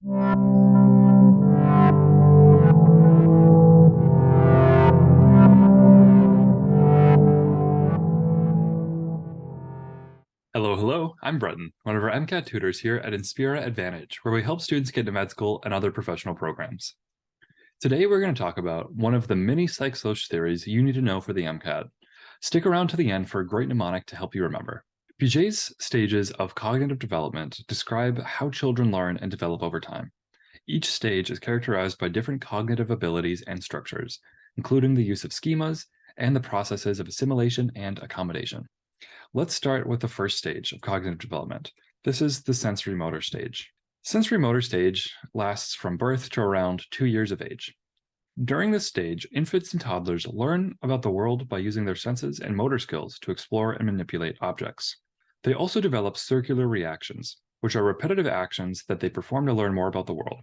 Hello, I'm Bretton, one of our MCAT tutors here at Inspira Advantage, where we help students get into med school and other professional programs. Today, we're going to talk about one of the many psych-social theories you need to know for the MCAT. Stick around to the end for a great mnemonic to help you remember. Piaget's stages of cognitive development describe how children learn and develop over time. Each stage is characterized by different cognitive abilities and structures, including the use of schemas and the processes of assimilation and accommodation. Let's start with the first stage of cognitive development. This is the sensory motor stage. Sensory motor stage lasts from birth to around 2 years of age. During this stage, infants and toddlers learn about the world by using their senses and motor skills to explore and manipulate objects. They also develop circular reactions, which are repetitive actions that they perform to learn more about the world.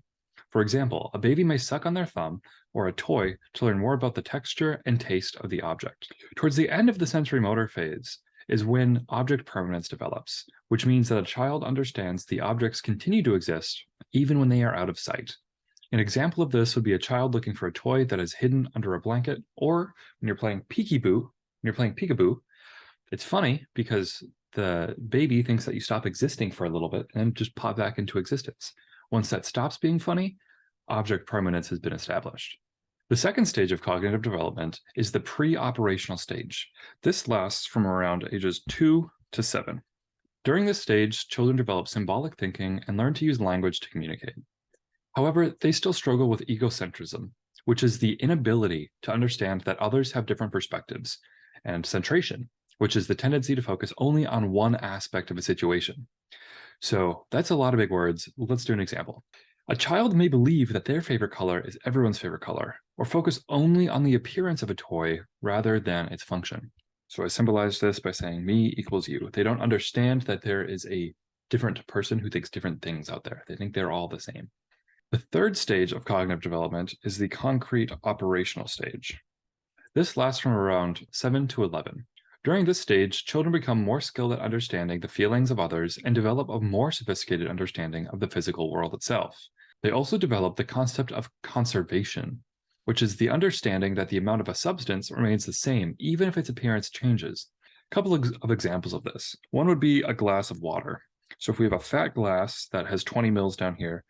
For example, a baby may suck on their thumb or a toy to learn more about the texture and taste of the object. Towards the end of the sensory motor phase is when object permanence develops, which means that a child understands the objects continue to exist even when they are out of sight. An example of this would be a child looking for a toy that is hidden under a blanket, or when you're playing peekaboo, it's funny because the baby thinks that you stop existing for a little bit and just pop back into existence. Once that stops being funny, object permanence has been established. The second stage of cognitive development is the pre-operational stage. This lasts from around ages 2 to 7. During this stage, children develop symbolic thinking and learn to use language to communicate. However, they still struggle with egocentrism, which is the inability to understand that others have different perspectives, and centration, which is the tendency to focus only on one aspect of a situation. So that's a lot of big words. Let's do an example. A child may believe that their favorite color is everyone's favorite color, or focus only on the appearance of a toy rather than its function. So I symbolize this by saying me equals you. They don't understand that there is a different person who thinks different things out there. They think they're all the same. The third stage of cognitive development is the concrete operational stage. This lasts from around 7 to 11. During this stage, children become more skilled at understanding the feelings of others and develop a more sophisticated understanding of the physical world itself. They also develop the concept of conservation, which is the understanding that the amount of a substance remains the same even if its appearance changes. A couple of examples of this. One would be a glass of water. So if we have a fat glass that has 20 mils down here,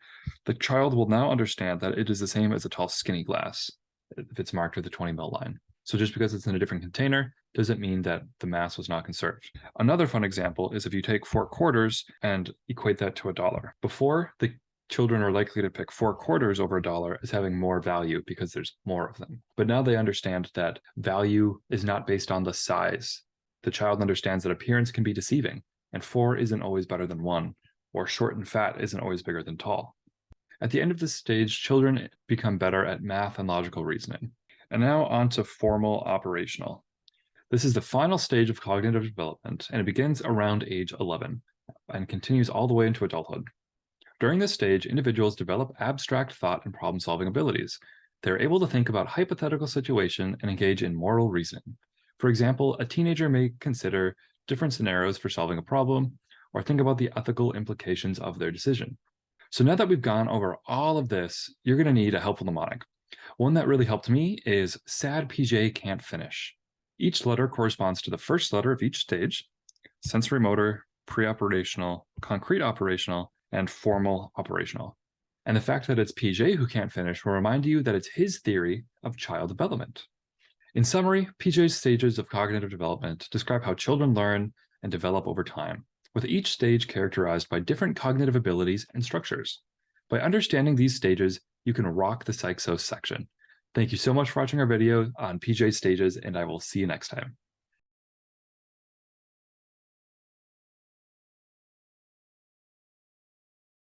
the child will now understand that it is the same as a tall, skinny glass if it's marked with the 20 mil line. So just because it's in a different container doesn't mean that the mass was not conserved. Another fun example is if you take 4 quarters and equate that to $1. Before, the children are likely to pick 4 quarters over $1 as having more value because there's more of them. But now they understand that value is not based on the size. The child understands that appearance can be deceiving, and 4 isn't always better than 1, or short and fat isn't always bigger than tall. At the end of this stage, children become better at math and logical reasoning. And now on to formal operational. This is the final stage of cognitive development, and it begins around age 11 and continues all the way into adulthood. During this stage, individuals develop abstract thought and problem-solving abilities. They're able to think about hypothetical situations and engage in moral reasoning. For example, a teenager may consider different scenarios for solving a problem, or think about the ethical implications of their decision. So now that we've gone over all of this, you're going to need a helpful mnemonic. One that really helped me is sad Piaget can't finish. Each letter corresponds to the first letter of each stage: sensory motor, preoperational, concrete operational, and formal operational. And the fact that it's Piaget who can't finish will remind you that it's his theory of child development. In summary, Piaget's stages of cognitive development describe how children learn and develop over time, with each stage characterized by different cognitive abilities and structures. By understanding these stages, you can rock the Psych-Soc section. Thank you so much for watching our video on Piaget stages, and I will see you next time.